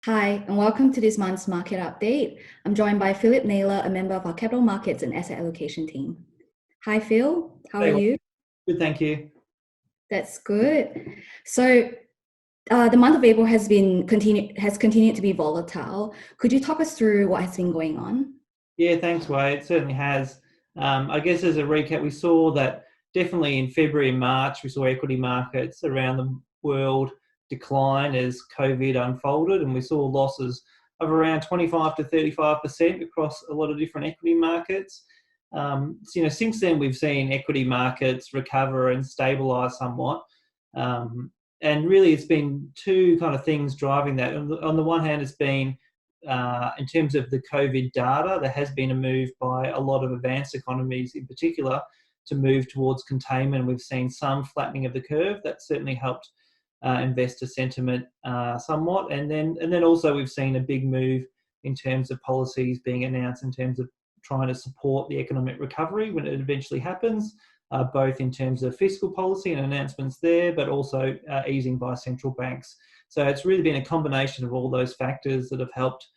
Hi, and welcome to this month's market update. I'm joined by Philip Naylor, a member of our capital markets and asset allocation team. Hi, Phil. How are Hey, you? good, thank you. That's good. So, the month of April has continued to be volatile. Could you talk us through what has been going on? Yeah, thanks, Wade. It certainly has. I guess as a recap, we saw that definitely in February and March, we saw equity markets around the world decline as COVID unfolded, and we saw losses of around 25 to 35% across a lot of different equity markets. Since then we've seen equity markets recover and stabilise somewhat. And really, it's been two kind of things driving that. On the one hand, it's been in terms of the COVID data, there has been a move by a lot of advanced economies in particular to move towards containment. We've seen some flattening of the curve. That certainly helped investor sentiment somewhat. And then also we've seen a big move in terms of policies being announced in terms of trying to support the economic recovery when it eventually happens, both in terms of fiscal policy and announcements there, but also easing by central banks. So it's really been a combination of all those factors that have helped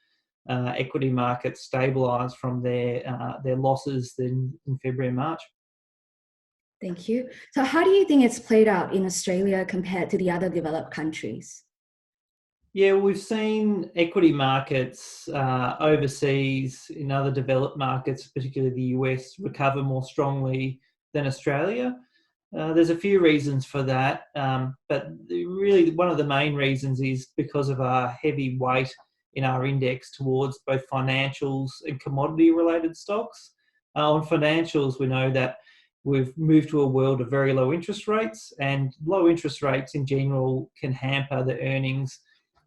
equity markets stabilise from their losses in February and March. Thank you. So, how do you think it's played out in Australia compared to the other developed countries? Yeah, we've seen equity markets overseas in other developed markets, particularly the US, recover more strongly than Australia. There's a few reasons for that, but really one of the main reasons is because of our heavy weight in our index towards both financials and commodity-related stocks. On financials, we know that we've moved to a world of very low interest rates, and low interest rates in general can hamper the earnings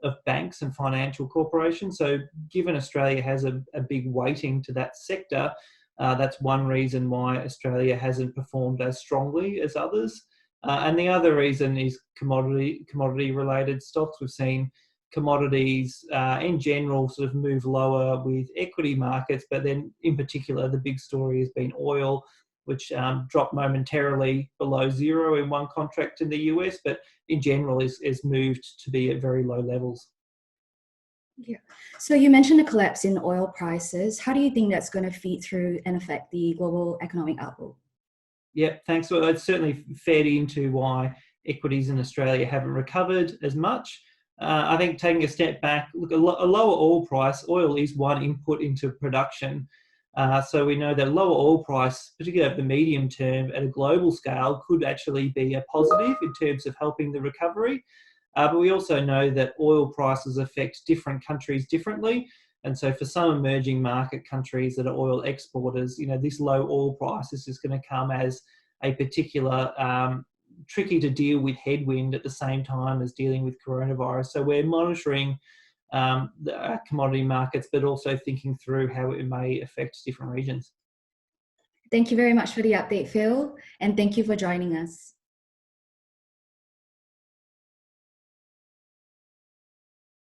of banks and financial corporations. So given Australia has a big weighting to that sector, that's one reason why Australia hasn't performed as strongly as others. And the other reason is commodity related stocks. We've seen commodities in general sort of move lower with equity markets, but then in particular, the big story has been oil, which dropped momentarily below zero in one contract in the US, but in general is moved to be at very low levels. Yeah. So you mentioned the collapse in oil prices. How do you think that's going to feed through and affect the global economic outlook? Yeah, thanks. Well, it's certainly fed into why equities in Australia haven't recovered as much. I think taking a step back, look, a lower oil is one input into production. So we know that lower oil price, particularly over the medium term at a global scale, could actually be a positive in terms of helping the recovery. But we also know that oil prices affect different countries differently. And so for some emerging market countries that are oil exporters, this low oil price is just going to come as a particular tricky to deal with headwind at the same time as dealing with coronavirus. So we're monitoring the commodity markets, but also thinking through how it may affect different regions. Thank you very much for the update, Phil, and thank you for joining us.